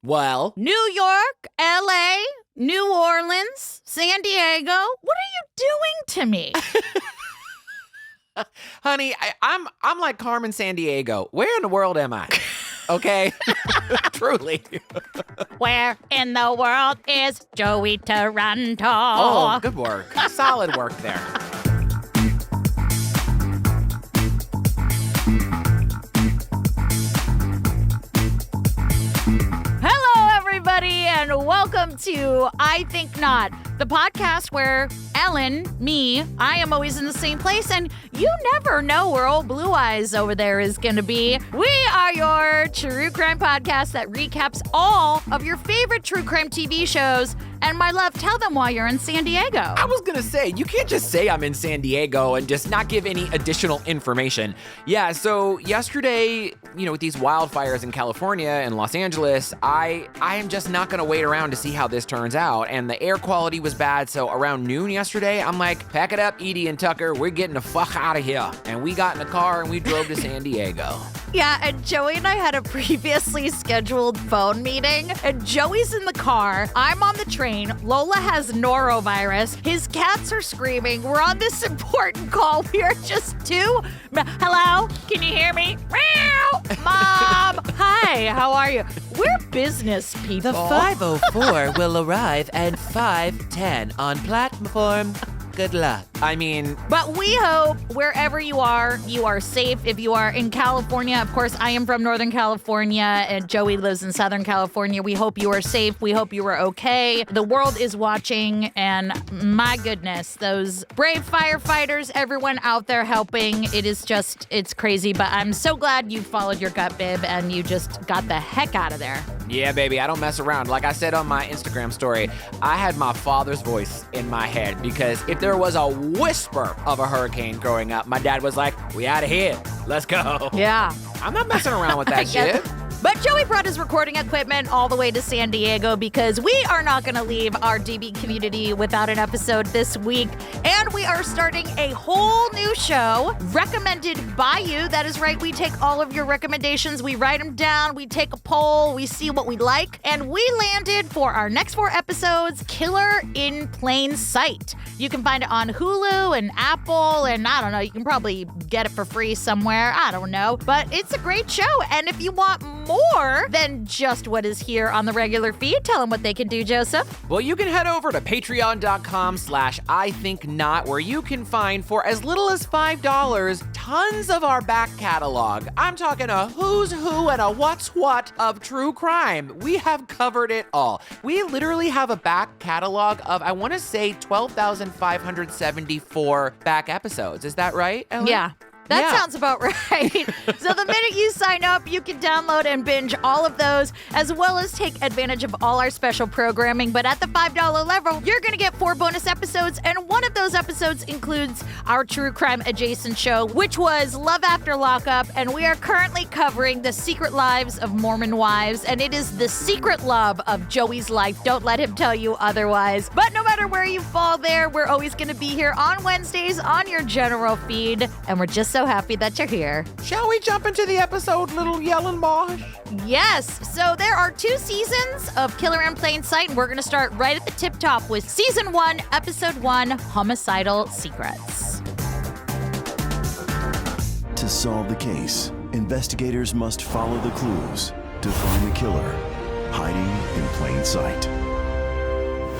Well, New York, LA, New Orleans, San Diego. What are you doing to me? honey, I'm like Carmen San Diego. Where in the world am I? Okay? Truly. Where in the world is Joey Taranto? Oh, good work. Solid work there. Hello, everybody, and welcome to I Think Not, the podcast where Ellen, me, I am always in the same place, and you never know where old Blue Eyes over there is going to be. We are your true crime podcast that recaps all of your favorite true crime TV shows. And my love, tell them why you're in San Diego. I was gonna say, you can't just say I'm in San Diego and just not give any additional information. Yeah, so yesterday, with these wildfires in California and Los Angeles, I am just not gonna wait around to see how this turns out. And the air quality was bad, so around noon yesterday, I'm like, pack it up, Edie and Tucker, we're getting the fuck out of here. And we got in a car and we drove to San Diego. Yeah, and Joey and I had a previously scheduled phone meeting, and Joey's in the car, I'm on the train, Lola has norovirus, his cats are screaming, we're on this important call, we are just two. Hello? Can you hear me? Meow! Mom! Hi, how are you? We're business people. The 504 will arrive at 5:10 on platform. Good luck. But we hope wherever you are safe. If you are in California, of course, I am from Northern California and Joey lives in Southern California. We hope you are safe. We hope you are okay. The world is watching, and my goodness, those brave firefighters, everyone out there helping. It's crazy, but I'm so glad you followed your gut, babe, and you just got the heck out of there. Yeah, baby, I don't mess around. Like I said on my Instagram story, I had my father's voice in my head because if there was a whisper of a hurricane growing up, my dad was like, we out of here. Let's go. Yeah. I'm not messing around with that shit. But Joey brought his recording equipment all the way to San Diego because we are not going to leave our DB community without an episode this week. And we are starting a whole new show recommended by you. That is right. We take all of your recommendations. We write them down. We take a poll. We see what we like. And we landed for our next 4 episodes, Killer in Plain Sight. You can find it on Hulu and Apple. And I don't know, you can probably get it for free somewhere. I don't know. But it's a great show. And if you want more than just what is here on the regular feed, tell them what they can do, Joseph. Well, you can head over to patreon.com/IThinkNot, where you can find, for as little as $5, tons of our back catalog. I'm talking a who's who and a what's what of true crime. We have covered it all. We literally have a back catalog of, I want to say, 12,574 back episodes. Is that right, Ellen? Yeah. That sounds about right. So the minute you sign up, you can download and binge all of those, as well as take advantage of all our special programming. But at the $5 level, you're going to get 4 bonus episodes, and one of those episodes includes our true crime adjacent show, which was Love After Lockup, and we are currently covering the secret lives of Mormon wives, and it is the secret love of Joey's life. Don't let him tell you otherwise. But no matter where you fall there, we're always going to be here on Wednesdays on your general feed, and we're just so happy that you're here. Shall we jump into the episode, little yelling boss? Yes. So there are 2 seasons of Killer in Plain Sight, and we're going to start right at the tip top with Season 1, Episode 1, Homicidal Secrets. To solve the case, investigators must follow the clues to find the killer hiding in plain sight.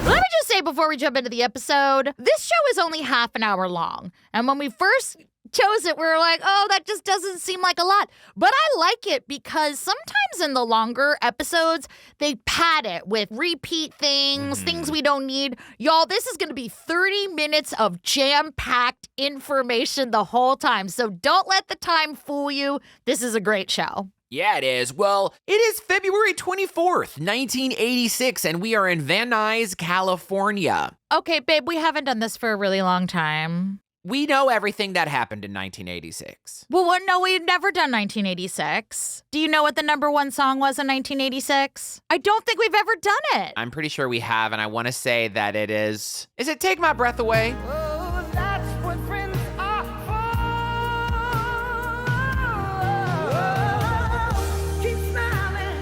Let me just say before we jump into the episode, this show is only half an hour long. And when we first chose it, we were like, oh, that just doesn't seem like a lot. But I like it because sometimes in the longer episodes, they pad it with repeat things we don't need. Y'all, this is going to be 30 minutes of jam-packed information the whole time. So don't let the time fool you. This is a great show. Yeah, it is. Well, it is February 24th, 1986, and we are in Van Nuys, California. Okay, babe, we haven't done this for a really long time. We know everything that happened in 1986. Well, no, we've never done 1986. Do you know what the number 1 song was in 1986? I don't think we've ever done it. I'm pretty sure we have, and I want to say that it is it Take My Breath Away? Oh, that's what friends are for. Keep smiling.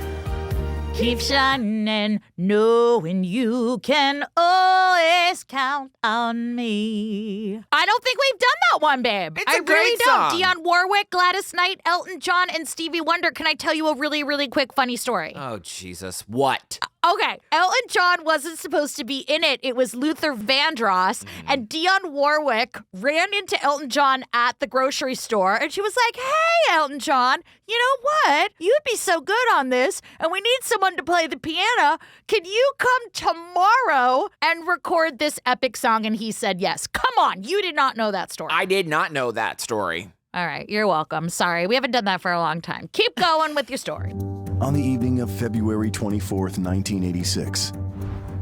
Keep shining, knowing you can always count on me. I don't think we've done that one, babe. It's a I really great don't. song. Dionne Warwick, Gladys Knight, Elton John, and Stevie Wonder. Can I tell you a really, really quick funny story? Oh, Jesus. What? Okay, Elton John wasn't supposed to be in it. It was Luther Vandross, and Dionne Warwick ran into Elton John at the grocery store, and she was like, hey, Elton John, you know what? You'd be so good on this, and we need someone to play the piano. Can you come tomorrow and record this epic song? And he said yes. Come on, you did not know that story. I did not know that story. All right, you're welcome. Sorry, we haven't done that for a long time. Keep going with your story. On the evening of February 24th, 1986,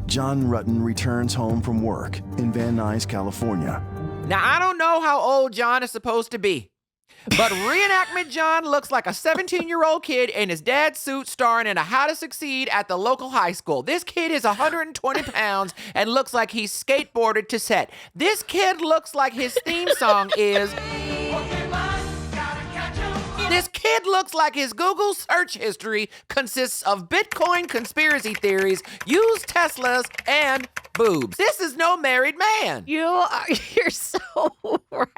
John Rutten returns home from work in Van Nuys, California. Now, I don't know how old John is supposed to be, but reenactment John looks like a 17-year-old kid in his dad's suit starring in a How to Succeed at the local high school. This kid is 120 pounds and looks like he's skateboarded to set. This kid looks like his theme song is... This kid looks like his Google search history consists of Bitcoin conspiracy theories, used Teslas, and boobs. This is no married man. You're so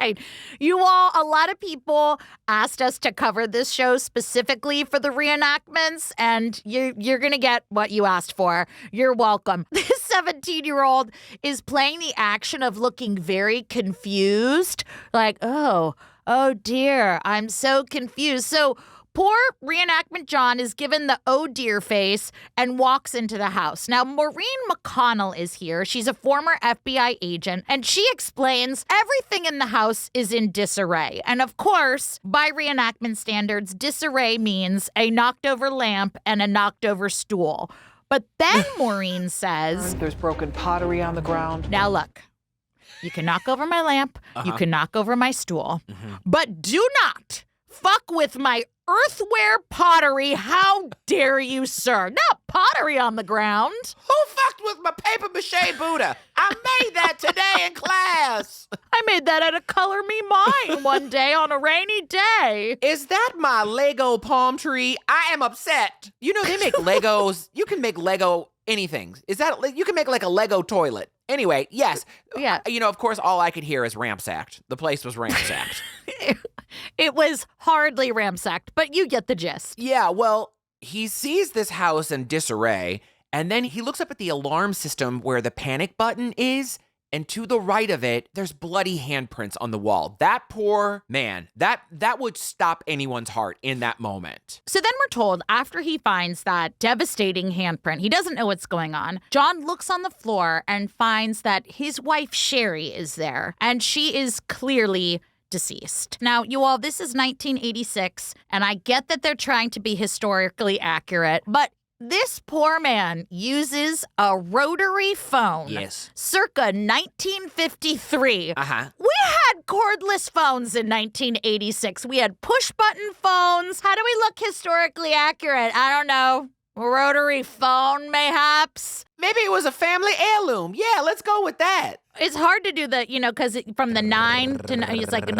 right. You all, a lot of people asked us to cover this show specifically for the reenactments, and you're going to get what you asked for. You're welcome. This 17-year-old is playing the action of looking very confused, like, oh dear, I'm so confused. So poor reenactment John is given the oh dear face and walks into the house. Now, Maureen McConnell is here. She's a former FBI agent, and she explains everything in the house is in disarray. And of course, by reenactment standards, disarray means a knocked over lamp and a knocked over stool. But then Maureen says, there's broken pottery on the ground. now look. You can knock over my lamp, you can knock over my stool, but do not fuck with my earthware pottery. How dare you, sir? Not pottery on the ground. Who fucked with my paper mache Buddha? I made that today in class. I made that at a Color Me Mine one day on a rainy day. Is that my Lego palm tree? I am upset. You know, they make Legos. You can make Lego anything. Is that, you can make like a Lego toilet. Anyway, yes. Yeah. You know, of course, all I could hear is ransacked. The place was ransacked. It was hardly ransacked, but you get the gist. Yeah, well, he sees this house in disarray, and then he looks up at the alarm system where the panic button is, and to the right of it, there's bloody handprints on the wall. That poor man, that would stop anyone's heart in that moment. So then we're told after he finds that devastating handprint, he doesn't know what's going on. John looks on the floor and finds that his wife, Sherri, is there, and she is clearly deceased. Now, you all, this is 1986, and I get that they're trying to be historically accurate, but this poor man uses a rotary phone. Yes. Circa 1953. Uh-huh. We had cordless phones in 1986. We had push-button phones. How do we look historically accurate? I don't know. A rotary phone, mayhaps? Maybe it was a family heirloom. Yeah, let's go with that. It's hard to do the, because from the 9 to 9, it's like, and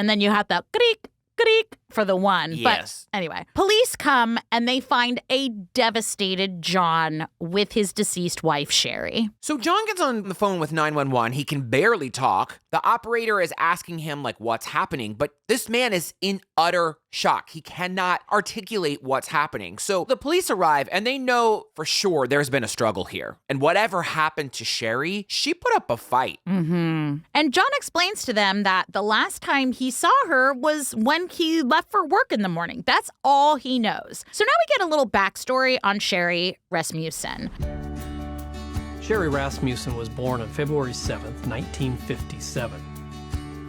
then you have the creak, creak for the 1. Yes. But anyway, police come and they find a devastated John with his deceased wife, Sherri. So John gets on the phone with 911. He can barely talk. The operator is asking him, like, what's happening? But this man is in utter shock. He cannot articulate what's happening. So the police arrive and they know for sure there's been a struggle here. And whatever happened to Sherri, she put up a fight. And John explains to them that the last time he saw her was when he left for work in the morning. That's all he knows. So now we get a little backstory on Sherri Rasmussen. Sherri Rasmussen was born on February 7th, 1957,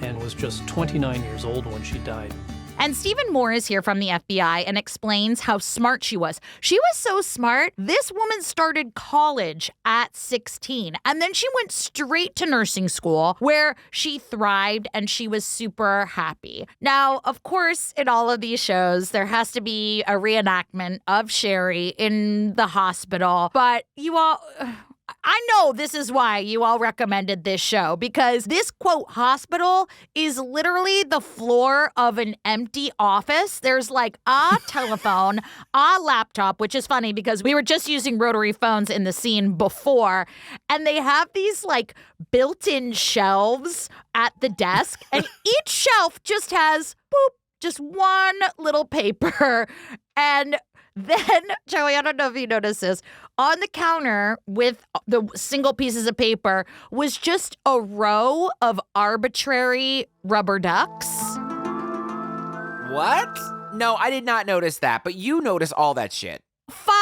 and was just 29 years old when she died. And Stephen Moore is here from the FBI and explains how smart she was. She was so smart, this woman started college at 16. And then she went straight to nursing school where she thrived and she was super happy. Now, of course, in all of these shows, there has to be a reenactment of Sherri in the hospital. But you all... I know this is why you all recommended this show, because this, quote, hospital is literally the floor of an empty office. There's like a telephone, a laptop, which is funny because we were just using rotary phones in the scene before, and they have these like built-in shelves at the desk, and each shelf just has, boop, just one little paper. And then, Joey, I don't know if you noticed this, on the counter with the single pieces of paper was just a row of arbitrary rubber ducks. What? No, I did not notice that, but you notice all that shit. 5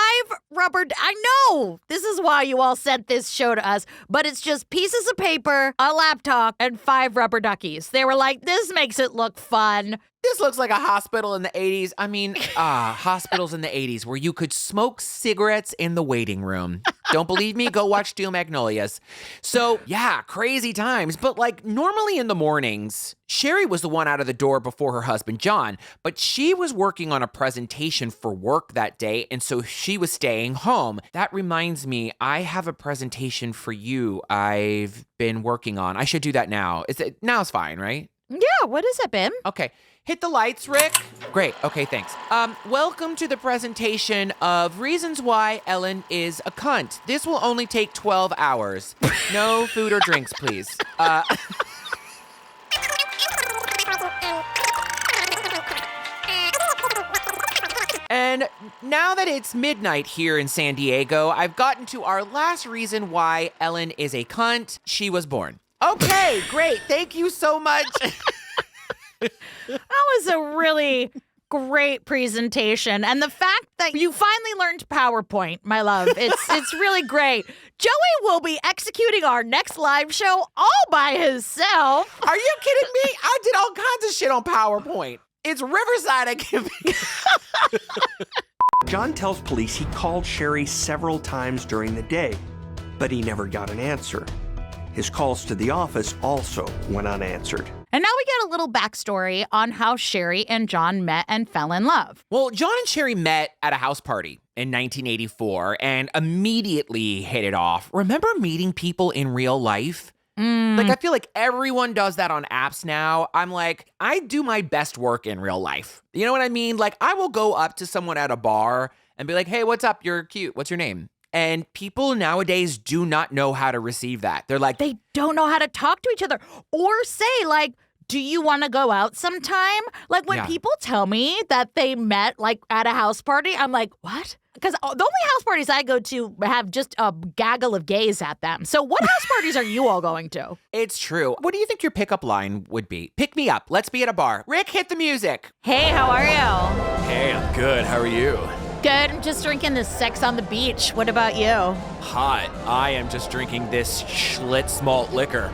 I know this is why you all sent this show to us, but it's just pieces of paper, a laptop, and 5 rubber duckies. They were like, this makes it look fun. This looks like a hospital in the 80s. I mean, hospitals in the 80s where you could smoke cigarettes in the waiting room. Don't believe me? Go watch Steel Magnolias. So, yeah, crazy times. But like normally in the mornings, Sherri was the one out of the door before her husband, John. But she was working on a presentation for work that day, and so she was staying home. That reminds me, I have a presentation for you I've been working on. I should do that now. Now's fine, right? Yeah, what is it, Bim? Okay. Hit the lights, Rick. Great. Okay, thanks. Welcome to the presentation of Reasons Why Ellen is a Cunt. This will only take 12 hours. No food or drinks, please. And now that it's midnight here in San Diego, I've gotten to our last reason why Ellen is a cunt. She was born. Okay, great. Thank you so much. That was a really great presentation. And the fact that you finally learned PowerPoint, my love, it's really great. Joey will be executing our next live show all by himself. Are you kidding me? I did all kinds of shit on PowerPoint. It's Riverside I can be. John tells police he called Sherri several times during the day, but he never got an answer. His calls to the office also went unanswered. And now we get a little backstory on how Sherri and John met and fell in love. Well, John and Sherri met at a house party in 1984 and immediately hit it off. Remember meeting people in real life? Like, I feel like everyone does that on apps now. I'm like, I do my best work in real life. You know what I mean? Like, I will go up to someone at a bar and be like, hey, what's up? You're cute. What's your name? And people nowadays do not know how to receive that. They're like, they don't know how to talk to each other or say, like, do you want to go out sometime? Like, when people tell me that they met, like, at a house party, I'm like, what? Because the only house parties I go to have just a gaggle of gays at them. So what house parties are you all going to? It's true. What do you think your pickup line would be? Pick me up. Let's be at a bar. Rick, hit the music. Hey, how are you? Hey, I'm good. How are you? Good. I'm just drinking this Sex on the Beach. What about you? Hot. I am just drinking this Schlitz malt liquor.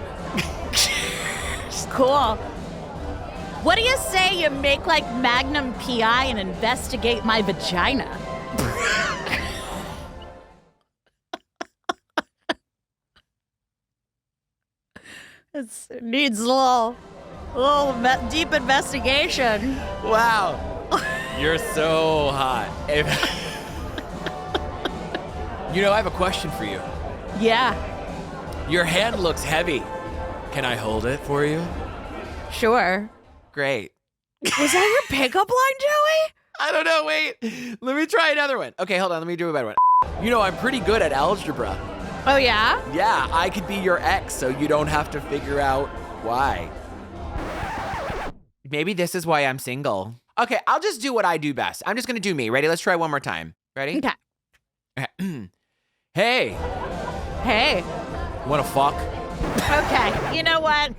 Cool. What do you say you make like Magnum PI and investigate my vagina? It needs a little deep investigation. Wow. You're so hot. You know, I have a question for you. Yeah, Your hand looks heavy. Can I hold it for you? sure. Great. Was that your pickup line, Joey? I don't know. Wait. Let me try another one. Okay, hold on. Let me do a better one. You know, I'm pretty good at algebra. Oh, yeah? Yeah, I could be your ex so you don't have to figure out why. Maybe this is why I'm single. Okay, I'll just do what I do best. I'm just going to do me. Ready? Let's try one more time. Ready? Okay. Hey, Hey. wanna fuck? Okay, you know what?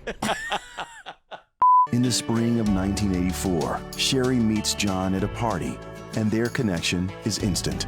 In the spring of 1984, Sherri meets John at a party, and their connection is instant.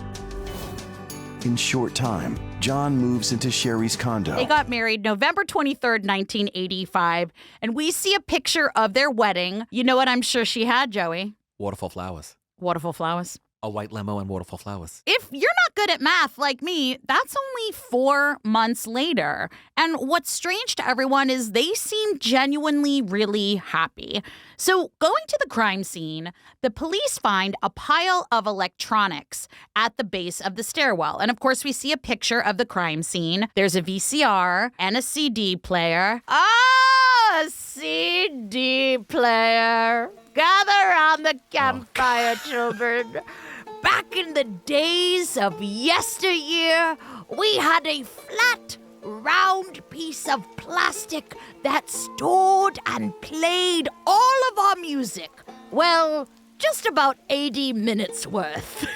In short time, John moves into Sherri's condo. They got married November 23rd, 1985, and we see a picture of their wedding. You know what I'm sure she had, Joey? Waterfall flowers. Waterfall flowers. A white limo and waterfall flowers. If you're not good at math like me, that's only 4 months later. And what's strange to everyone is they seem genuinely really happy. So going to the crime scene, the police find a pile of electronics at the base of the stairwell. And of course, we see a picture of the crime scene. There's a VCR and a CD player. Ah, a CD player. Gather around the campfire, children. Back in the days of yesteryear, we had a flat, round piece of plastic that stored and played all of our music. Well, just about 80 minutes worth.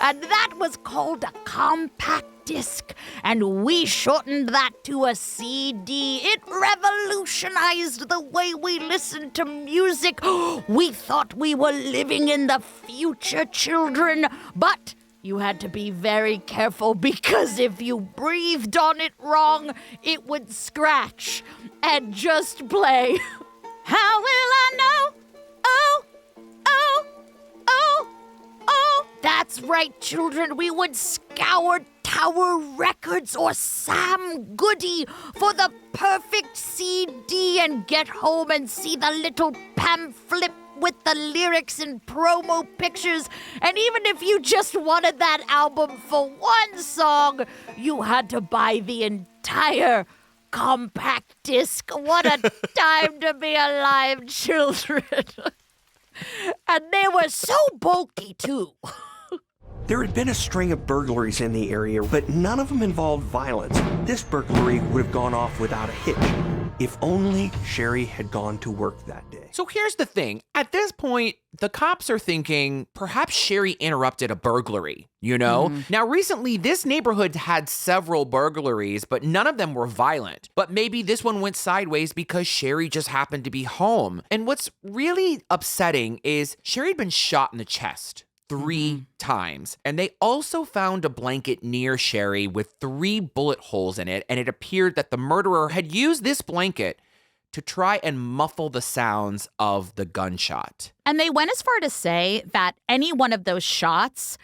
And that was called a compact disc, and we shortened that to a CD. It revolutionized the way we listened to music. We thought we were living in the future, children, but you had to be very careful because if you breathed on it wrong, it would scratch and just play. How will I know? Oh, oh, oh, oh. That's right, children. We would scour Tower Records or Sam Goody for the perfect CD and get home and see the little pamphlet with the lyrics and promo pictures. And even if you just wanted that album for one song, you had to buy the entire compact disc. What a time to be alive, children. And they were so bulky, too. There had been a string of burglaries in the area, but none of them involved violence. This burglary would have gone off without a hitch, if only Sherri had gone to work that day. So here's the thing. At this point, the cops are thinking perhaps Sherri interrupted a burglary, you know? Now, recently, this neighborhood had several burglaries, but none of them were violent. But maybe this one went sideways because Sherri just happened to be home. And what's really upsetting is Sherri had been shot in the chest 3 times. And they also found a blanket near Sherri with 3 bullet holes in it. And it appeared that the murderer had used this blanket to try and muffle the sounds of the gunshot. And they went as far to say that any one of those shots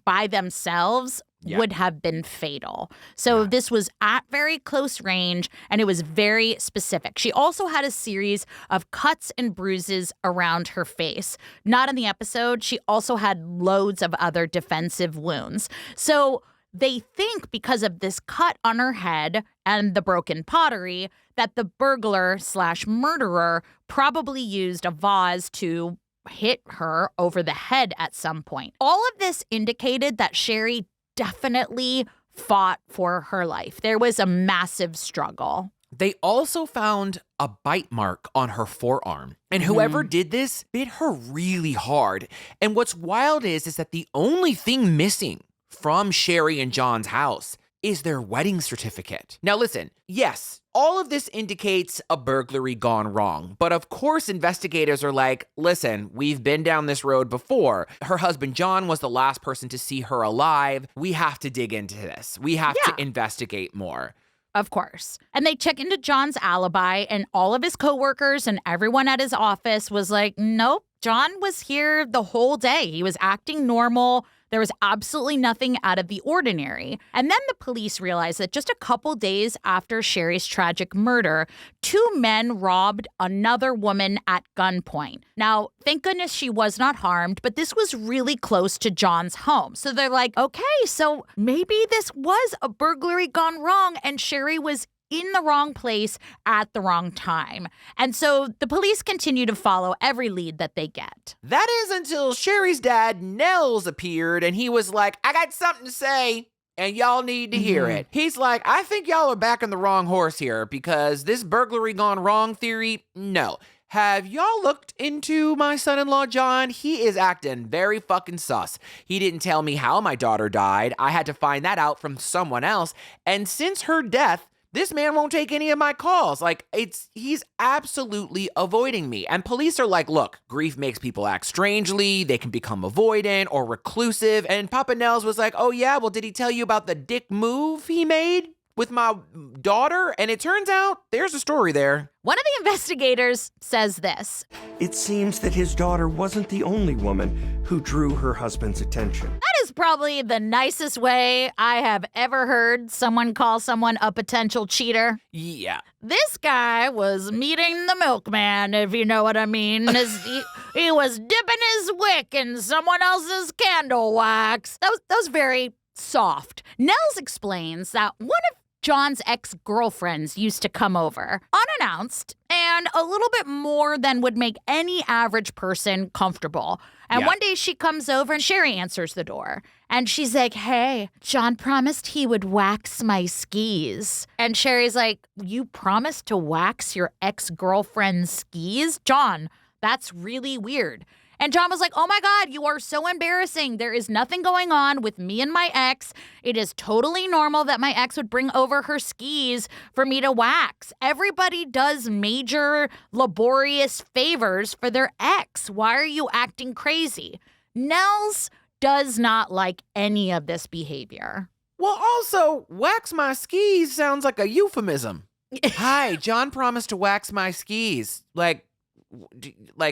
by themselves would have been fatal. So this was at very close range, and it was very specific. She also had a series of cuts and bruises around her face. Not in the episode. She also had loads of other defensive wounds. So they think because of this cut on her head and the broken pottery that the burglar/murderer probably used a vase to hit her over the head at some point. All of this indicated that Sherri definitely fought for her life. There was a massive struggle. They also found a bite mark on her forearm. And whoever did this bit her really hard. And what's wild is that the only thing missing from Sherri and John's house is their wedding certificate. Now listen, yes, all of this indicates a burglary gone wrong. But of course, investigators are like, listen, we've been down this road before. Her husband, John, was the last person to see her alive. We have to dig into this. We have to investigate more. Of course. And they check into John's alibi, and all of his coworkers and everyone at his office was like, nope, John was here the whole day. He was acting normal. There was absolutely nothing out of the ordinary. And then the police realized that just a couple days after Sherri's tragic murder, 2 men robbed another woman at gunpoint. Now, thank goodness she was not harmed, but this was really close to John's home. So they're like, okay, so maybe this was a burglary gone wrong and Sherri was in the wrong place at the wrong time. And so the police continue to follow every lead that they get. That is until Sherri's dad, Nels, appeared and he was like, I got something to say and y'all need to hear it. He's like, I think y'all are backing the wrong horse here because this burglary gone wrong theory, no. Have y'all looked into my son-in-law, John? He is acting very fucking sus. He didn't tell me how my daughter died. I had to find that out from someone else. And since her death, this man won't take any of my calls. Like, he's absolutely avoiding me. And police are like, look, grief makes people act strangely. They can become avoidant or reclusive. And Papa Nels was like, oh yeah, well, did he tell you about the dick move he made? with my daughter? And it turns out there's a story there. One of the investigators says this. It seems that his daughter wasn't the only woman who drew her husband's attention. That is probably the nicest way I have ever heard someone call someone a potential cheater. Yeah. This guy was meeting the milkman, if you know what I mean. He was dipping his wick in someone else's candle wax. That was very soft. Nels explains that one of John's ex-girlfriends used to come over, unannounced, and a little bit more than would make any average person comfortable. And one day she comes over and Sherri answers the door. And she's like, hey, John promised he would wax my skis. And Sherri's like, you promised to wax your ex-girlfriend's skis? John, that's really weird. And John was like, oh my God, you are so embarrassing. There is nothing going on with me and my ex. It is totally normal that my ex would bring over her skis for me to wax. Everybody does major laborious favors for their ex. Why are you acting crazy? Nels does not like any of this behavior. Well, also, wax my skis sounds like a euphemism. Hi, John promised to wax my skis. Like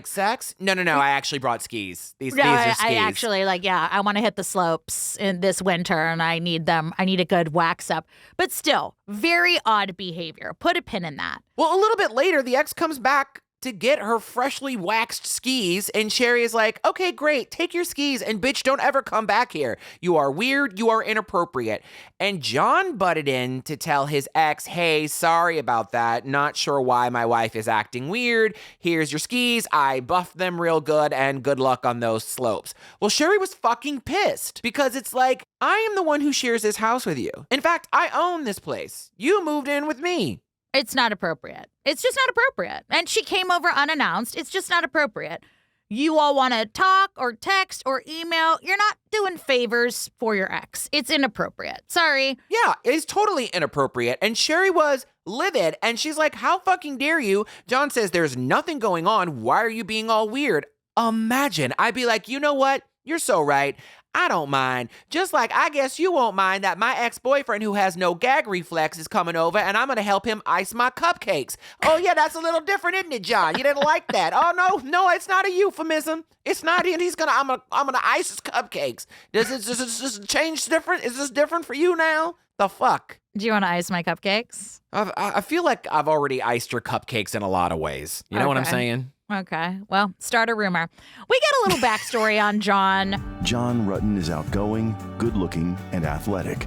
sex? No. I actually brought skis. These are skis. I actually, I want to hit the slopes in this winter and I need them. I need a good wax up. But still, very odd behavior. Put a pin in that. Well, a little bit later, the ex comes back to get her freshly waxed skis, and Sherri is like, okay, great, take your skis, and bitch, don't ever come back here. You are weird, you are inappropriate. And John butted in to tell his ex, hey, sorry about that, not sure why my wife is acting weird. Here's your skis, I buffed them real good, and good luck on those slopes. Well, Sherri was fucking pissed, because it's like, I am the one who shares this house with you. In fact, I own this place. You moved in with me. It's not appropriate. It's just not appropriate. And she came over unannounced. It's just not appropriate. You all want to talk or text or email. You're not doing favors for your ex. It's inappropriate. Sorry. Yeah, it's totally inappropriate. And Sherri was livid. And she's like, how fucking dare you? John says, there's nothing going on. Why are you being all weird? Imagine. I'd be like, you know what? You're so right. I don't mind. Just like I guess you won't mind that my ex-boyfriend who has no gag reflex is coming over and I'm going to help him ice my cupcakes. Oh, yeah, that's a little different, isn't it, John? You didn't like that. Oh, no, it's not a euphemism. It's not. And I'm going to ice his cupcakes. Does this change different? Is this different for you now? The fuck? Do you want to ice my cupcakes? I feel like I've already iced your cupcakes in a lot of ways. You know what I'm saying? Okay. Well, start a rumor. We get a little backstory on John. John Rutten is outgoing, good-looking, and athletic.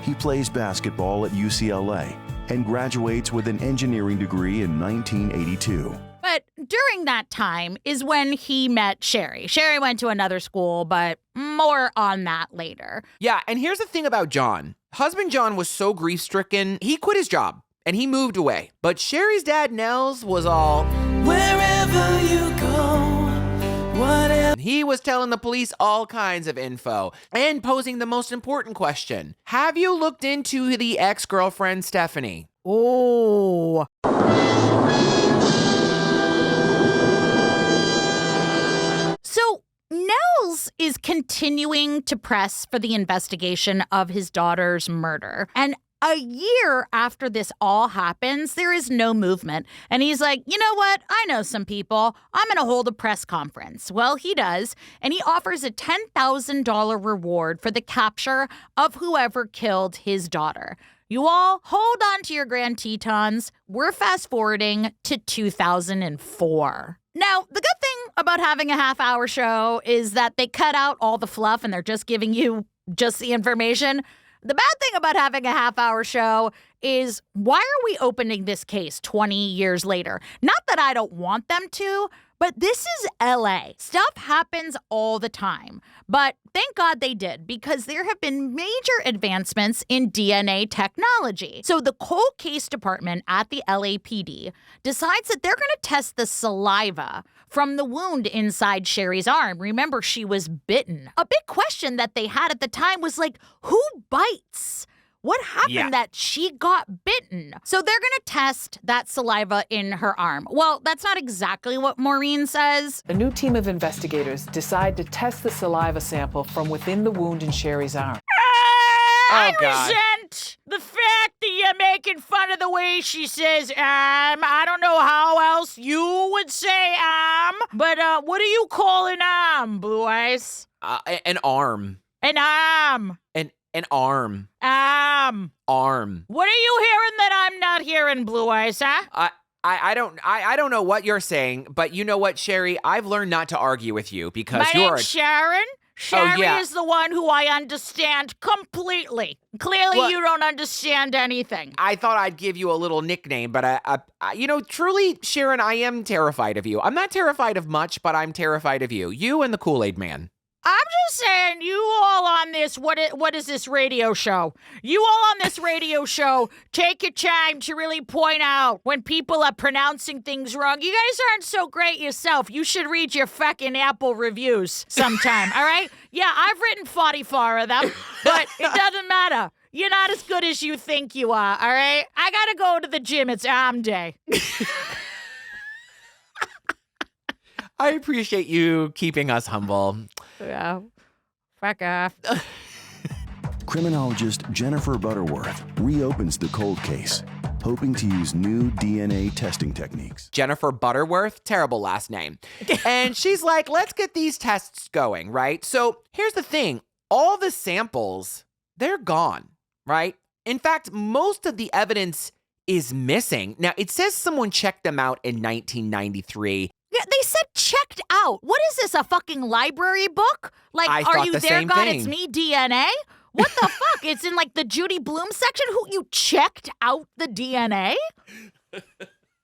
He plays basketball at UCLA and graduates with an engineering degree in 1982. But during that time is when he met Sherri. Sherri went to another school, but more on that later. Yeah, and here's the thing about John. Husband John was so grief-stricken, he quit his job. And he moved away. But Sherri's dad, Nels, was all, wherever you go, whatever. He was telling the police all kinds of info and posing the most important question. Have you looked into the ex-girlfriend, Stephanie? Oh. So Nels is continuing to press for the investigation of his daughter's murder. And a year after this all happens, there is no movement. And he's like, you know what? I know some people. I'm going to hold a press conference. Well, he does. And he offers a $10,000 reward for the capture of whoever killed his daughter. You all hold on to your Grand Tetons. We're fast forwarding to 2004. Now, the good thing about having a half-hour show is that they cut out all the fluff and they're just giving you just the information. The bad thing about having a half-hour show is, why are we opening this case 20 years later? Not that I don't want them to, but this is LA. Stuff happens all the time. But thank God they did, because there have been major advancements in DNA technology. So the cold case department at the LAPD decides that they're going to test the saliva from the wound inside Sherri's arm. Remember, she was bitten. A big question that they had at the time was like, who bites? What happened that she got bitten? So they're going to test that saliva in her arm. Well, that's not exactly what Maureen says. A new team of investigators decide to test the saliva sample from within the wound in Sherri's arm. I resent the fact that you you're making fun of the way she says, I don't know how else you would say, but, what do you call an Blue Eyes? An arm. An arm. An arm. Arm. What are you hearing that I'm not hearing, Blue Eyes, huh? I don't know what you're saying, but you know what, Sherri? I've learned not to argue with you because My name's Sharon. Sherri is the one who I understand completely. Clearly, you don't understand anything. I thought I'd give you a little nickname, but truly, Sharon, I am terrified of you. I'm not terrified of much, but I'm terrified of you. You and the Kool-Aid Man. I'm just saying, you all on this, what is this radio show? You all on this radio show, take your time to really point out when people are pronouncing things wrong. You guys aren't so great yourself. You should read your fucking Apple reviews sometime, all right? Yeah, I've written 44 of them, but it doesn't matter. You're not as good as you think you are, all right? I gotta go to the gym. It's arm day. I appreciate you keeping us humble. Yeah, fuck off. Criminologist Jennifer Butterworth reopens the cold case, hoping to use new DNA testing techniques. Jennifer Butterworth, terrible last name. And she's like, let's get these tests going, right? So here's the thing. All the samples, they're gone, right? In fact, most of the evidence is missing. Now, it says someone checked them out in 1993. Yeah, they said checked out. What is this, a fucking library book? Like, are you there, same God, thing. it's me, DNA? What the fuck? It's in, like, the Judy Blume section? Who, you checked out the DNA? Why did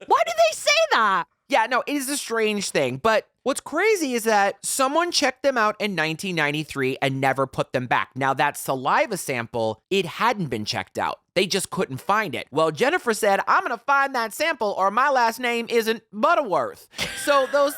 they say that? Yeah, no, it is a strange thing. But what's crazy is that someone checked them out in 1993 and never put them back. Now, that saliva sample, it hadn't been checked out. They just couldn't find it. Well, Jennifer said, I'm going to find that sample or my last name isn't Butterworth. So those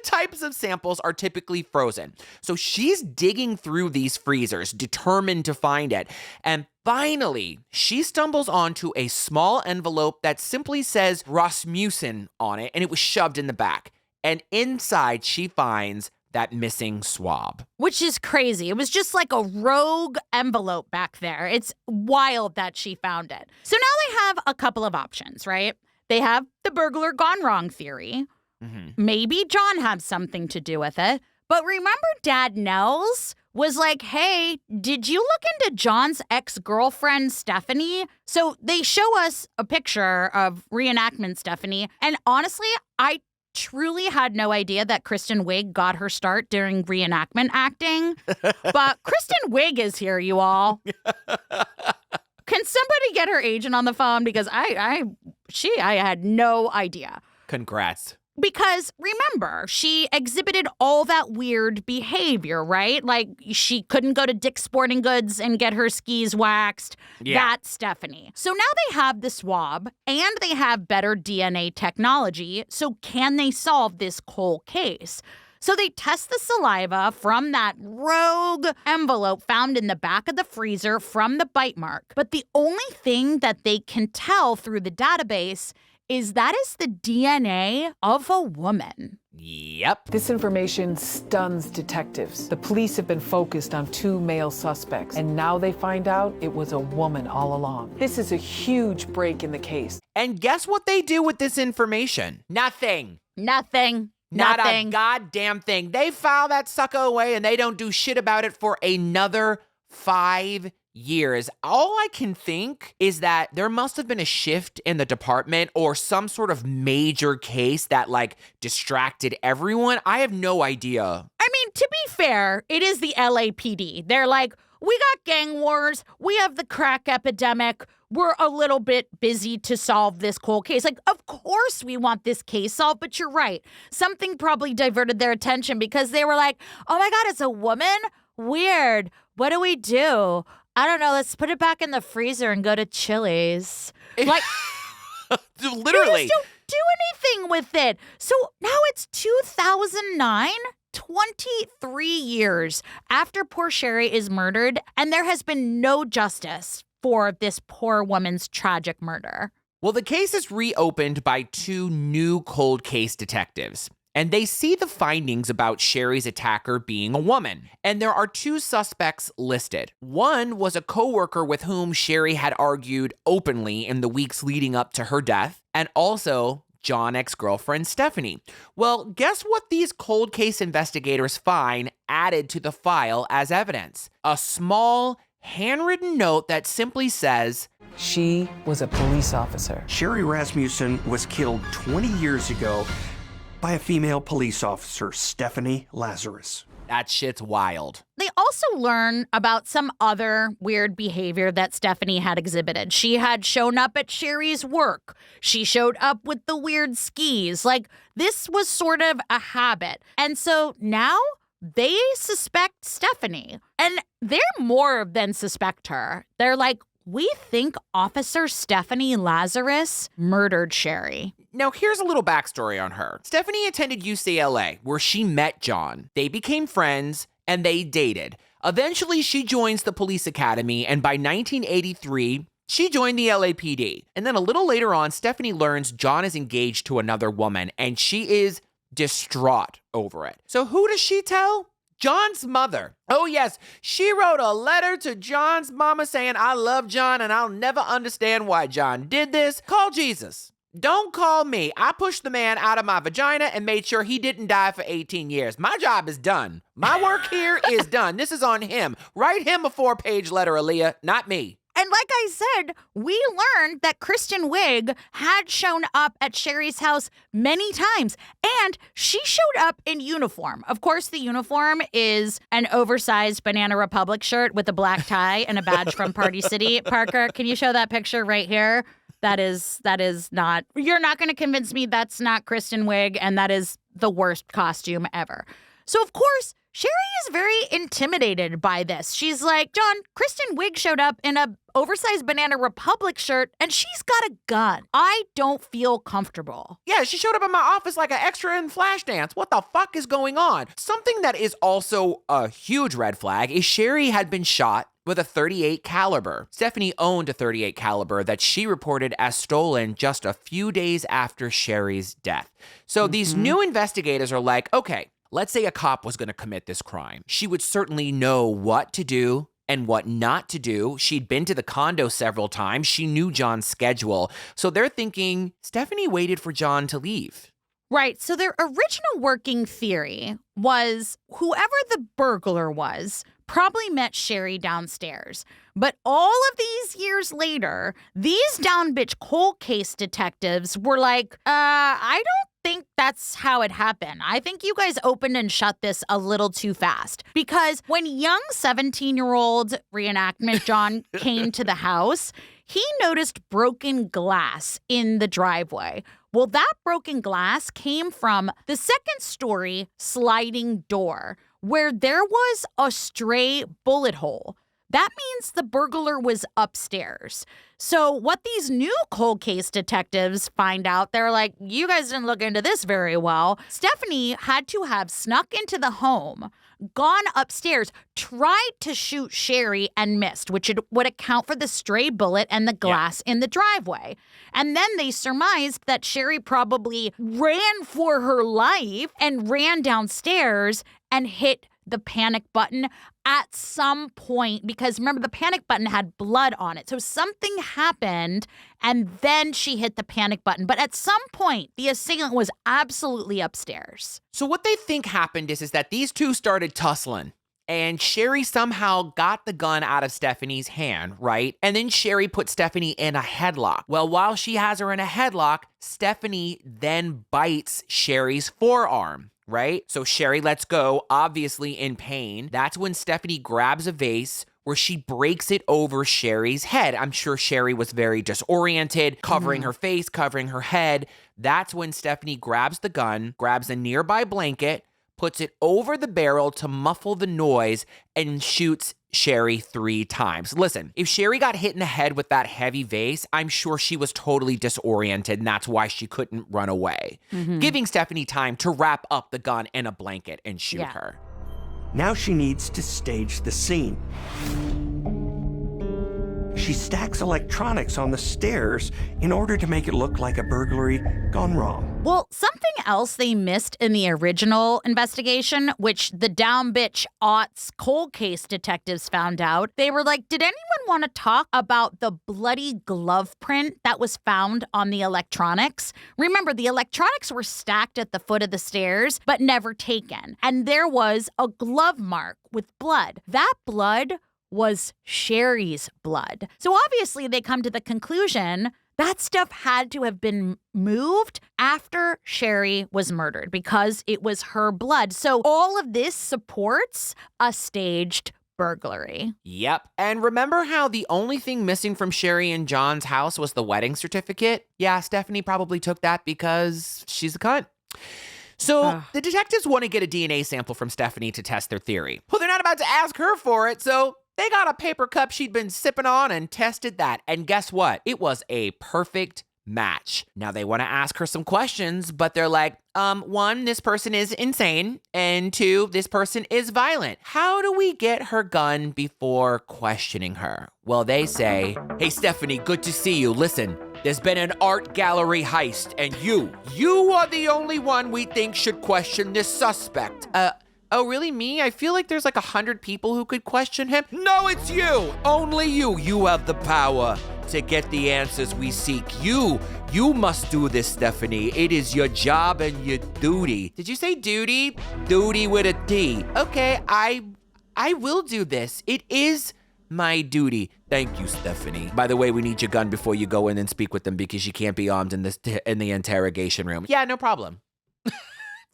types of samples are typically frozen. So she's digging through these freezers, determined to find it. And finally, she stumbles onto a small envelope that simply says Rasmussen on it, and it was shoved in the back. And inside, she finds that missing swab. Which is crazy. It was just like a rogue envelope back there. It's wild that she found it. So now they have a couple of options, right? They have the burglar gone wrong theory. Mm-hmm. Maybe John had something to do with it. But remember Dad Nels was like, hey, did you look into John's ex-girlfriend, Stephanie? So they show us a picture of reenactment Stephanie. And honestly, I truly had no idea that Kristen Wiig got her start during reenactment acting. But Kristen Wiig is here, you all. Can somebody get her agent on the phone? Because I had no idea. Congrats. Because remember, she exhibited all that weird behavior, right? Like she couldn't go to Dick's Sporting Goods and get her skis waxed. Yeah. That's Stephanie. So now they have the swab and they have better DNA technology. So can they solve this cold case? So they test the saliva from that rogue envelope found in the back of the freezer from the bite mark. But the only thing that they can tell through the database is that is the DNA of a woman. Yep. This information stuns detectives. The police have been focused on 2 male suspects, and now they find out it was a woman all along. This is a huge break in the case. And guess what they do with this information? Nothing. Not a goddamn thing. They file that sucker away and they don't do shit about it for another 5 years. All I can think is that there must have been a shift in the department or some sort of major case that like distracted everyone. I have no idea. I mean, to be fair, it is the LAPD. They're like, we got gang wars. We have the crack epidemic. We're a little bit busy to solve this cold case. Like, of course we want this case solved, but you're right. Something probably diverted their attention because they were like, oh my God, it's a woman? Weird. What do we do? I don't know. Let's put it back in the freezer and go to Chili's. Like, literally. They just don't do anything with it. So now it's 2009, 23 years after poor Sherri is murdered, and there has been no justice for this poor woman's tragic murder. Well, the case is reopened by 2 new cold case detectives. and they see the findings about Sherri's attacker being a woman. And there are 2 suspects listed. One was a coworker with whom Sherri had argued openly in the weeks leading up to her death, and also John's ex-girlfriend Stephanie. Well, guess what these cold case investigators find added to the file as evidence? A small, handwritten note that simply says, She was a police officer. Sherri Rasmussen was killed 20 years ago by a female police officer, Stephanie Lazarus. that shit's wild. They also learn about some other weird behavior that Stephanie had exhibited. She had shown up at Sherri's work. She showed up with the weird skis. Like, this was sort of a habit. And so now they suspect Stephanie. And they're more than suspect her. They're like, we think Officer Stephanie Lazarus murdered Sherri. Now, here's a little backstory on her. Stephanie attended UCLA, where she met John. They became friends, and they dated. Eventually, she joins the police academy, and by 1983, she joined the LAPD. And then a little later on, Stephanie learns John is engaged to another woman, and she is distraught over it. So who does she tell? John's mother. Oh, yes, she wrote a letter to John's mama saying, I love John and I'll never understand why John did this. Call Jesus. Don't call me. I pushed the man out of my vagina and made sure he didn't die for 18 years. My job is done. My work here is done. This is on him. Write him a 4-page letter, Aaliyah, not me. And like I said, we learned that Kristen Wiig had shown up at Sherri's house many times, and she showed up in uniform. Of course, the uniform is an oversized Banana Republic shirt with a black tie and a badge from Party City. Parker, can you show that picture right here? That is not, you're not going to convince me that's not Kristen Wiig, and that is the worst costume ever. So, of course, Sherri is very intimidated by this. She's like, John, Kristen Wiig showed up in a oversized Banana Republic shirt, and she's got a gun. I don't feel comfortable. Yeah, she showed up in my office like an extra in Flashdance. What the fuck is going on? Something that is also a huge red flag is Sherri had been shot with a .38 caliber. Stephanie owned a .38 caliber that she reported as stolen just a few days after Sherri's death. So these new investigators are like, okay, let's say a cop was going to commit this crime. She would certainly know what to do and what not to do. She'd been to the condo several times. She knew John's schedule. So they're thinking Stephanie waited for John to leave. Right. So their original working theory was whoever the burglar was probably met Sherri downstairs. But all of these years later, these down bitch cold case detectives were like, I don't think that's how it happened. I think you guys opened and shut this a little too fast. Because when young 17-year-old reenactment John came to the house, he noticed broken glass in the driveway. Well, that broken glass came from the second-story sliding door where there was a stray bullet hole. That means the burglar was upstairs. So what these new cold case detectives find out, they're like, you guys didn't look into this very well. Stephanie had to have snuck into the home, gone upstairs, tried to shoot Sherri and missed, which would account for the stray bullet and the glass in the driveway. And then they surmised that Sherri probably ran for her life and ran downstairs and hit the panic button at some point, because remember, the panic button had blood on it. So something happened and then she hit the panic button. But at some point, the assailant was absolutely upstairs. So what they think happened is that these two started tussling. And Sherri somehow got the gun out of Stephanie's hand, right? And then Sherri put Stephanie in a headlock. Well, while she has her in a headlock, Stephanie then bites Sherri's forearm, right? So Sherri lets go, obviously in pain. That's when Stephanie grabs a vase where she breaks it over Sherri's head. I'm sure Sherri was very disoriented, covering her face, covering her head. That's when Stephanie grabs the gun, grabs a nearby blanket, puts it over the barrel to muffle the noise, and shoots Sherri 3 times. Listen, if Sherri got hit in the head with that heavy vase, I'm sure she was totally disoriented, and that's why she couldn't run away, giving Stephanie time to wrap up the gun in a blanket and shoot her. Now she needs to stage the scene. She stacks electronics on the stairs in order to make it look like a burglary gone wrong. Well, something else they missed in the original investigation, which the down bitch aughts cold case detectives found out, they were like, did anyone want to talk about the bloody glove print that was found on the electronics? Remember, the electronics were stacked at the foot of the stairs, but never taken. And there was a glove mark with blood. That blood was Sherri's blood. So obviously they come to the conclusion that stuff had to have been moved after Sherri was murdered because it was her blood. So all of this supports a staged burglary. Yep. And remember how the only thing missing from Sherri and John's house was the wedding certificate? Yeah, Stephanie probably took that because she's a cunt. So the detectives want to get a DNA sample from Stephanie to test their theory. Well, they're not about to ask her for it, so they got a paper cup she'd been sipping on and tested that. And guess what? It was a perfect match. Now they want to ask her some questions, but they're like, 1, this person is insane, and 2, this person is violent. How do we get her gun before questioning her? Well, they say, hey, Stephanie, good to see you. Listen, there's been an art gallery heist, and you are the only one we think should question this suspect. Oh, really? Me? I feel like there's like 100 people who could question him. No, it's you. Only you. You have the power to get the answers we seek. You must do this, Stephanie. It is your job and your duty. Did you say duty? Duty with a D. Okay, I will do this. It is my duty. Thank you, Stephanie. By the way, we need your gun before you go in and speak with them because you can't be armed in the interrogation room. Yeah, no problem.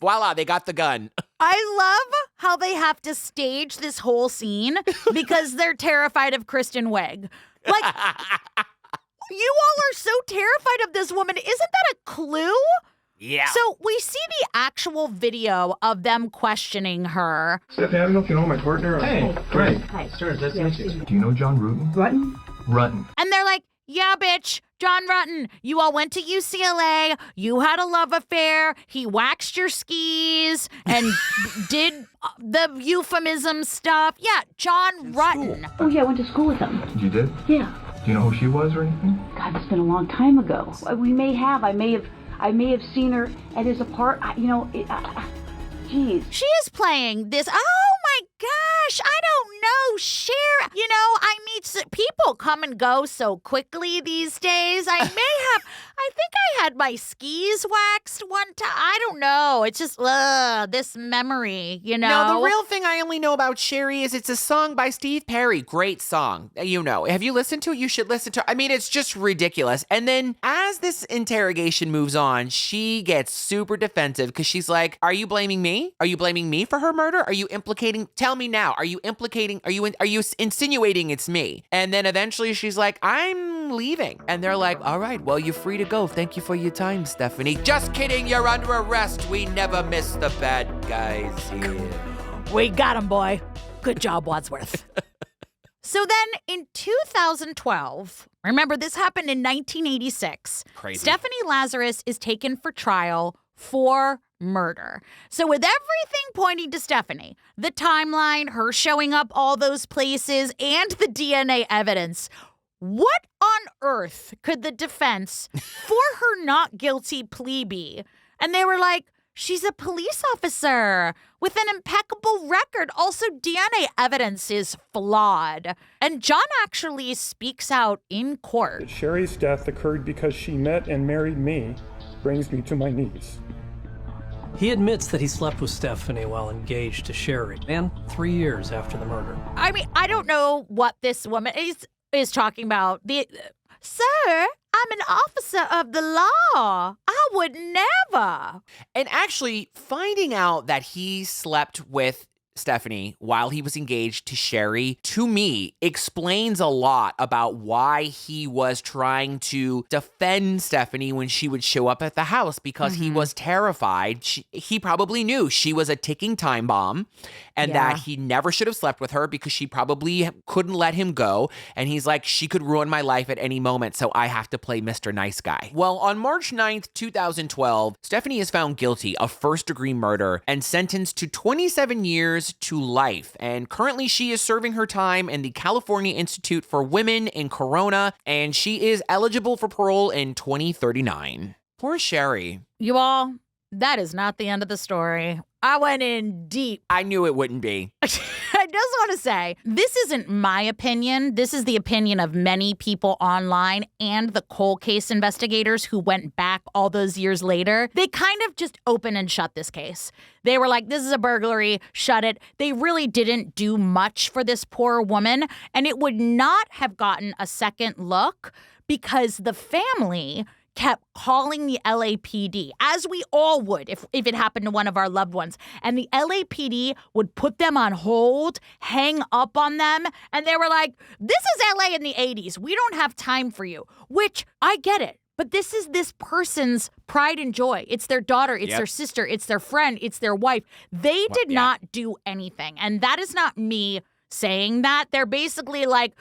Voila, they got the gun. I love how they have to stage this whole scene because they're terrified of Kristen Wiig. Like, you all are so terrified of this woman. Isn't that a clue? Yeah. So we see the actual video of them questioning her. Stephanie, I don't know if you know my partner. Hey, Greg. Hi. Sure, nice to meet you. Do you know John Rutten? Rutten. And they're like, yeah, bitch, John Rutten, you all went to UCLA, you had a love affair, he waxed your skis and did the euphemism stuff. Yeah, John Rutten. Oh, yeah, I went to school with him. You did? Yeah. Do you know who she was or anything? God, it's been a long time ago. We may have. I may have seen her at his apartment. Jeez. She is playing this. Oh my gosh, I don't know. Sherri. I meet people come and go so quickly these days. I think I had my skis waxed one time. I don't know. It's just, this memory, No, the real thing I only know about Sherri is it's a song by Steve Perry. Great song. Have you listened to it? You should listen to it. I mean, it's just ridiculous. And then as this interrogation moves on, she gets super defensive because she's like, are you blaming me? Are you blaming me for her murder? Are you implicating? Tell me now. Are you insinuating it's me? And then eventually she's like, I'm leaving. And they're like, all right, well, you're free to go. Thank you for your time, Stephanie. Just kidding. You're under arrest. We never miss the bad guys here. We got him, boy. Good job, Wadsworth. So then in 2012, remember this happened in 1986. Crazy. Stephanie Lazarus is taken for trial for murder. So with everything pointing to Stephanie, the timeline, her showing up all those places, and the DNA evidence, what on earth could the defense for her not guilty plea be? And they were like, she's a police officer with an impeccable record. Also, DNA evidence is flawed. And John actually speaks out in court. Sherri's death occurred because she met and married me. Brings me to my knees. He admits that he slept with Stephanie while engaged to Sherri, and 3 years after the murder. I mean, I don't know what this woman is talking about. Sir, I'm an officer of the law. I would never. And actually, finding out that he slept with Stephanie while he was engaged to Sherri, to me, explains a lot about why he was trying to defend Stephanie when she would show up at the house, because he was terrified. He probably knew she was a ticking time bomb and that he never should have slept with her because she probably couldn't let him go. And he's like, she could ruin my life at any moment, so I have to play Mr. Nice Guy. Well, on March 9th, 2012, Stephanie is found guilty of first-degree murder and sentenced to 27 years to life. And currently she is serving her time in the California Institute for Women in Corona, and she is eligible for parole in 2039. Poor Sherri. You all, that is not the end of the story. I went in deep. I knew it wouldn't be. I just want to say, this isn't my opinion. This is the opinion of many people online and the cold case investigators who went back all those years later. They kind of just open and shut this case. They were like, this is a burglary, shut it. They really didn't do much for this poor woman, and it would not have gotten a second look because the family kept calling the LAPD, as we all would if it happened to one of our loved ones. And the LAPD would put them on hold, hang up on them, and they were like, this is LA in the 80s. We don't have time for you, which I get it. But this is this person's pride and joy. It's their daughter, it's their sister, it's their friend, it's their wife. They did not do anything. And that is not me saying that. They're basically like,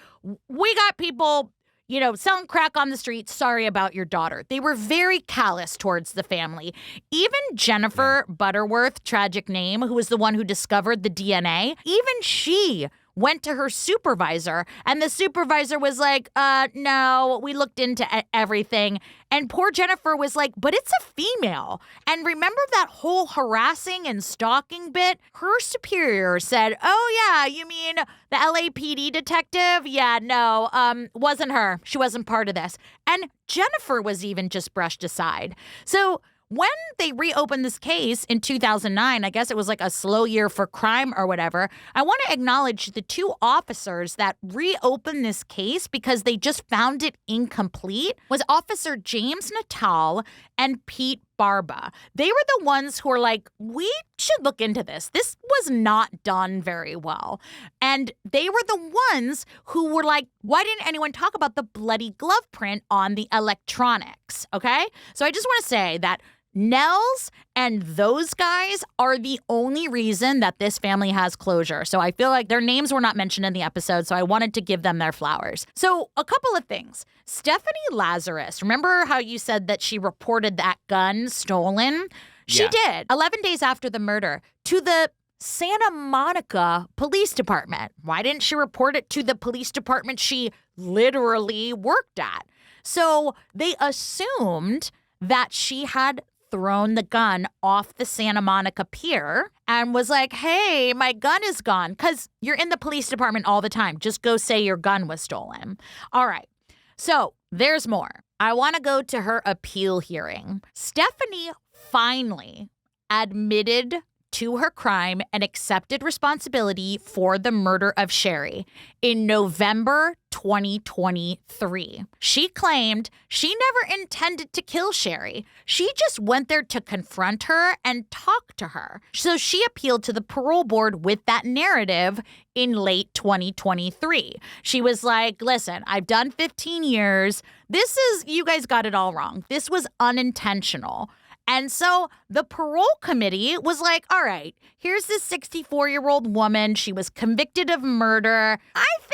we got people, selling crack on the street. Sorry about your daughter. They were very callous towards the family. Even Jennifer Butterworth, tragic name, who was the one who discovered the DNA, even she went to her supervisor, and the supervisor was like, no, we looked into everything. And poor Jennifer was like, but it's a female. And remember that whole harassing and stalking bit? Her superior said, oh, yeah, you mean the LAPD detective? Yeah, no, wasn't her. She wasn't part of this. And Jennifer was even just brushed aside. So when they reopened this case in 2009, I guess it was like a slow year for crime or whatever, I want to acknowledge the two officers that reopened this case because they just found it incomplete was Officer James Natal and Pete Barba. They were the ones who were like, we should look into this. This was not done very well. And they were the ones who were like, why didn't anyone talk about the bloody glove print on the electronics? Okay? So I just want to say that Nels and those guys are the only reason that this family has closure. So I feel like their names were not mentioned in the episode, so I wanted to give them their flowers. So a couple of things. Stephanie Lazarus, remember how you said that she reported that gun stolen? She did, 11 days after the murder, to the Santa Monica Police Department. Why didn't she report it to the police department she literally worked at? So they assumed that she had thrown the gun off the Santa Monica pier and was like, hey, my gun is gone. Because you're in the police department all the time. Just go say your gun was stolen. All right. So there's more. I want to go to her appeal hearing. Stephanie finally admitted to her crime and accepted responsibility for the murder of Sherri in November 2023. She claimed she never intended to kill Sherri. She just went there to confront her and talk to her. So she appealed to the parole board with that narrative in late 2023. She was like, listen, I've done 15 years. You guys got it all wrong. This was unintentional. And so the parole committee was like, all right, here's this 64-year-old woman. She was convicted of murder. I think,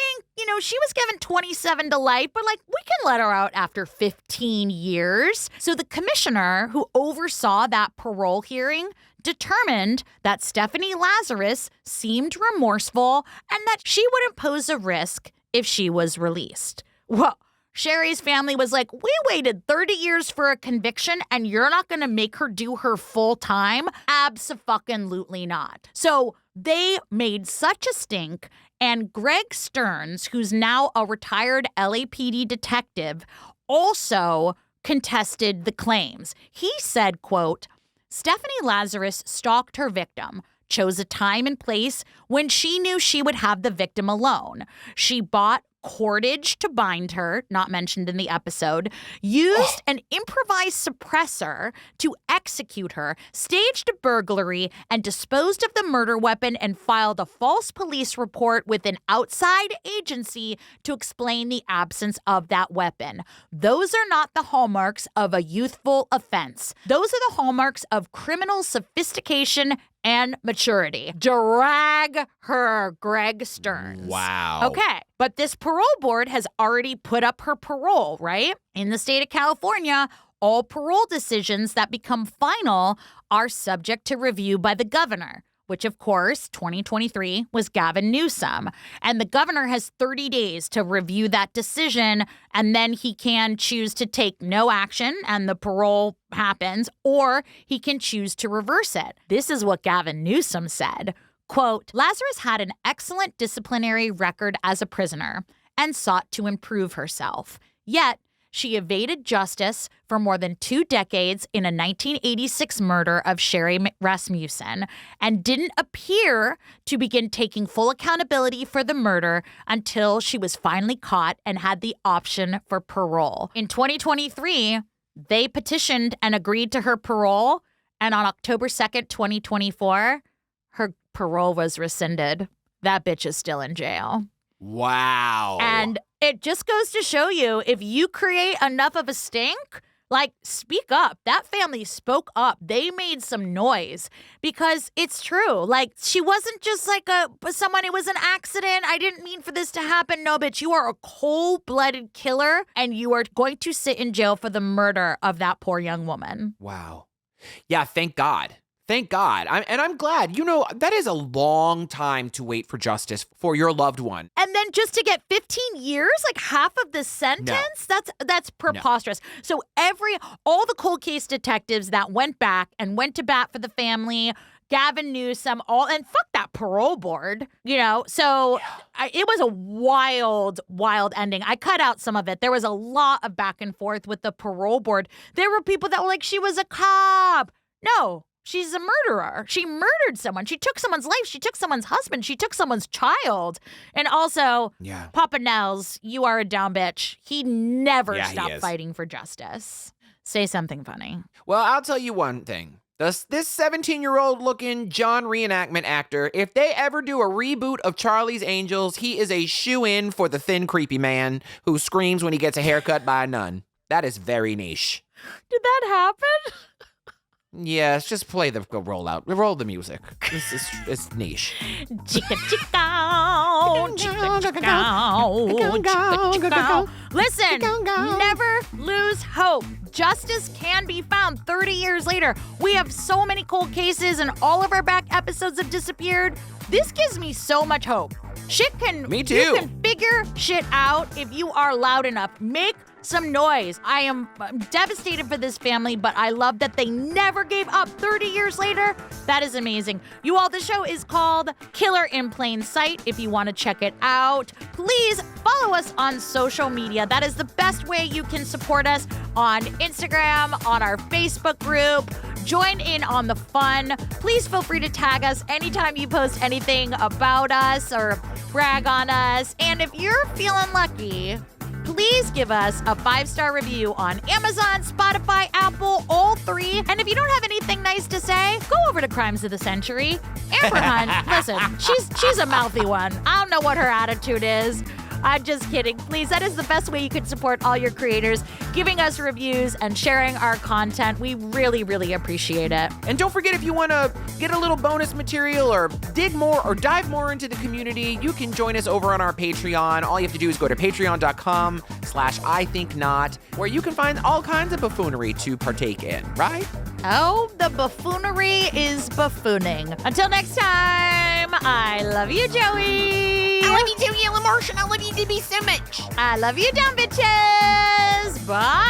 she was given 27 to life, but we can let her out after 15 years. So the commissioner who oversaw that parole hearing determined that Stephanie Lazarus seemed remorseful and that she wouldn't pose a risk if she was released. Well, Sherri's family was like, we waited 30 years for a conviction and you're not going to make her do her full time? Abso-fucking-lutely not. So they made such a stink, and Greg Stearns, who's now a retired LAPD detective, also contested the claims. He said, quote, Stephanie Lazarus stalked her victim, chose a time and place when she knew she would have the victim alone. She bought cordage to bind her, not mentioned in the episode, used an improvised suppressor to execute her, staged a burglary, and disposed of the murder weapon and filed a false police report with an outside agency to explain the absence of that weapon. Those are not the hallmarks of a youthful offense. Those are the hallmarks of criminal sophistication and maturity. Drag her, Greg Stearns. Wow. Okay, but this parole board has already put up her parole, right? In the state of California, all parole decisions that become final are subject to review by the governor. which of course, 2023 was Gavin Newsom. And the governor has 30 days to review that decision, and then he can choose to take no action and the parole happens, or he can choose to reverse it. This is what Gavin Newsom said. Quote, Lazarus had an excellent disciplinary record as a prisoner and sought to improve herself. Yet, she evaded justice for more than 2 decades in a 1986 murder of Sherri Rasmussen and didn't appear to begin taking full accountability for the murder until she was finally caught and had the option for parole. In 2023, they petitioned and agreed to her parole, and on October 2nd, 2024, her parole was rescinded. That bitch is still in jail. Wow. And it just goes to show you, if you create enough of a stink, like, speak up. That family spoke up. They made some noise because it's true. Like, she wasn't just like someone, it was an accident. I didn't mean for this to happen. No, bitch, you are a cold-blooded killer and you are going to sit in jail for the murder of that poor young woman. Wow. Yeah, thank God. Thank God. I'm glad. You know, that is a long time to wait for justice for your loved one. And then just to get 15 years, like half of the sentence, that's preposterous. No. So all the cold case detectives that went back and went to bat for the family, Gavin Newsom, and fuck that parole board, you know? So it was a wild, wild ending. I cut out some of it. There was a lot of back and forth with the parole board. There were people that were like, she was a cop. No. She's a murderer. She murdered someone. She took someone's life. She took someone's husband. She took someone's child. And also, Papa Nels, you are a down bitch. He never stopped fighting for justice. Say something funny. Well, I'll tell you one thing. This 17-year-old looking John reenactment actor, if they ever do a reboot of Charlie's Angels, he is a shoo-in for the thin, creepy man who screams when he gets a haircut by a nun. That is very niche. Did that happen? Yes, just play the rollout. Roll the music. It's niche. Chica chica, chica chica, chica chica. Listen, never lose hope. Justice can be found 30 years later. We have so many cold cases and all of our back episodes have disappeared. This gives me so much hope. Me too. You can figure shit out if you are loud enough. Make some noise. I'm devastated for this family, but I love that they never gave up 30 years later. That is amazing. You all, the show is called Killer in Plain Sight. If you want to check it out, please follow us on social media. That is the best way you can support us on Instagram, on our Facebook group. Join in on the fun. Please feel free to tag us anytime you post anything about us or brag on us. And if you're feeling lucky, please give us a 5-star review on Amazon, Spotify, Apple, all 3. And if you don't have anything nice to say, go over to Crimes of the Century. Amber Hunt, listen, she's a mouthy one. I don't know what her attitude is. I'm just kidding. Please, that is the best way you can support all your creators, giving us reviews and sharing our content. We really, really appreciate it. And don't forget, if you want to get a little bonus material or dig more or dive more into the community, you can join us over on our Patreon. All you have to do is go to patreon.com/IThinkNot, where you can find all kinds of buffoonery to partake in, right? Oh, the buffoonery is buffooning. Until next time, I love you, Joey. I love you too, Yellow Martian. I love you, DB, so much. I love you, dumb bitches. Bye.